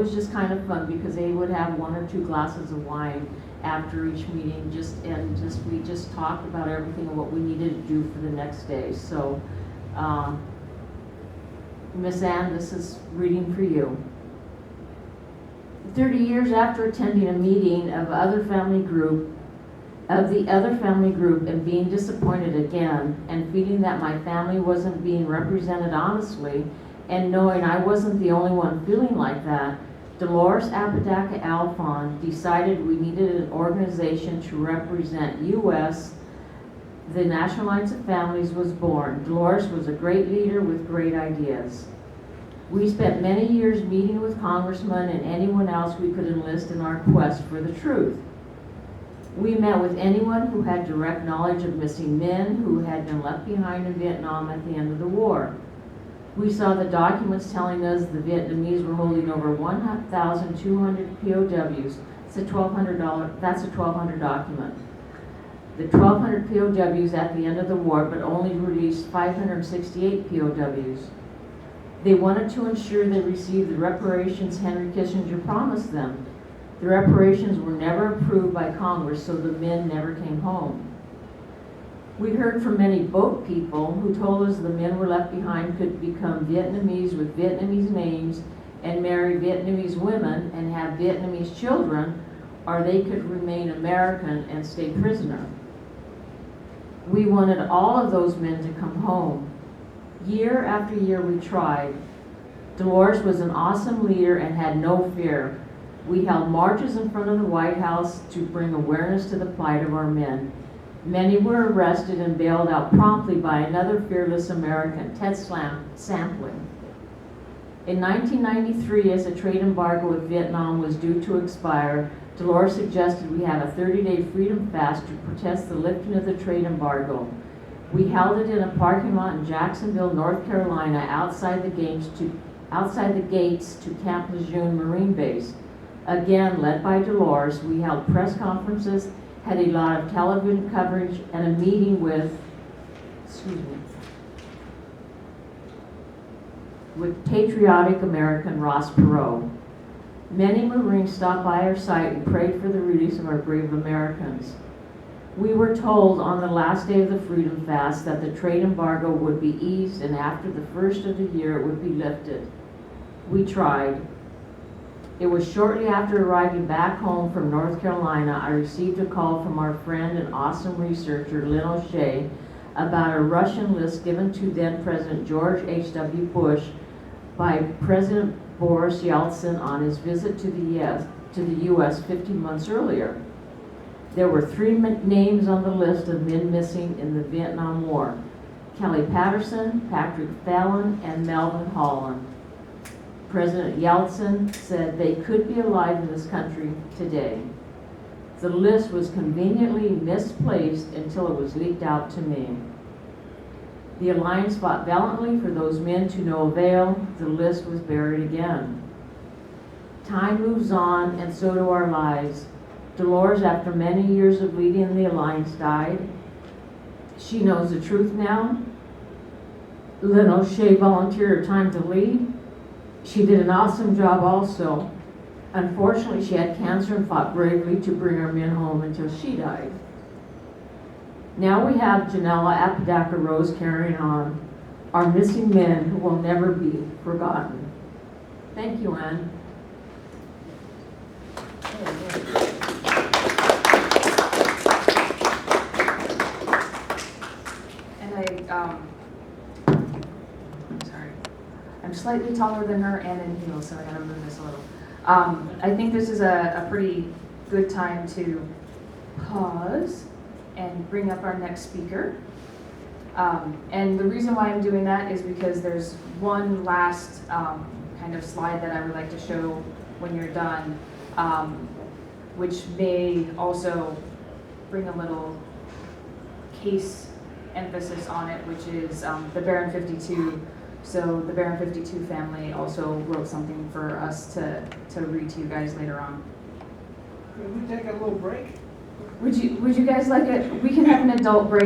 was just kind of fun because they would have 1 or 2 glasses of wine after each meeting, we just talked about everything and what we needed to do for the next day. So, Miss Ann, this is reading for you. 30 years after attending a meeting of the other family group and being disappointed again and feeling that my family wasn't being represented honestly and knowing I wasn't the only one feeling like that, Dolores Apodaca Alfon decided we needed an organization to represent U.S. The National Alliance of Families was born. Dolores was a great leader with great ideas. We spent many years meeting with congressmen and anyone else we could enlist in our quest for the truth. We met with anyone who had direct knowledge of missing men who had been left behind in Vietnam at the end of the war. We saw the documents telling us the Vietnamese were holding over 1,200 POWs. That's a $1,200 document. The 1,200 POWs at the end of the war, but only released 568 POWs. They wanted to ensure they received the reparations Henry Kissinger promised them. The reparations were never approved by Congress, so the men never came home. We heard from many boat people who told us the men were left behind could become Vietnamese with Vietnamese names and marry Vietnamese women and have Vietnamese children, or they could remain American and stay prisoner. We wanted all of those men to come home. Year after year we tried. Dolores was an awesome leader and had no fear. We held marches in front of the White House to bring awareness to the plight of our men. Many were arrested and bailed out promptly by another fearless American, Ted Samplin. In 1993, as a trade embargo with Vietnam was due to expire, Dolores suggested we have a 30-day freedom fast to protest the lifting of the trade embargo. We held it in a parking lot in Jacksonville, North Carolina, outside the gates to Camp Lejeune Marine Base. Again, led by Dolores, we held press conferences, had a lot of television coverage, and a meeting with patriotic American Ross Perot. Many Marines stopped by our site and prayed for the release of our brave Americans. We were told on the last day of the Freedom Fast that the trade embargo would be eased and after the first of the year it would be lifted. We tried. It was shortly after arriving back home from North Carolina, I received a call from our friend and awesome researcher, Lynn O'Shea, about a Russian list given to then President George H.W. Bush by President Boris Yeltsin on his visit to the U.S. 15 months earlier. There were 3 names on the list of men missing in the Vietnam War: Kelly Patterson, Patrick Fallon, and Melvin Holland. President Yeltsin said they could be alive in this country today. The list was conveniently misplaced until it was leaked out to me. The Alliance fought valiantly for those men to no avail. The list was buried again. Time moves on, and so do our lives. Dolores, after many years of leading the Alliance, died. She knows the truth now. Lynn O'Shea volunteered her time to lead. She did an awesome job also. Unfortunately, she had cancer and fought bravely to bring our men home until she died. Now we have Janella Apodaca Rose carrying on, our missing men who will never be forgotten. Thank you, Ann. I'm slightly taller than her and in heels, so I gotta move this a little. I think this is a pretty good time to pause and bring up our next speaker. And the reason why I'm doing that is because there's one last kind of slide that I would like to show when you're done, which may also bring a little case emphasis on it, which is the Baron 52. So the Baron 52 family also wrote something for us to read to you guys later on. Could we take a little break? Would you guys like it? We can have an adult break.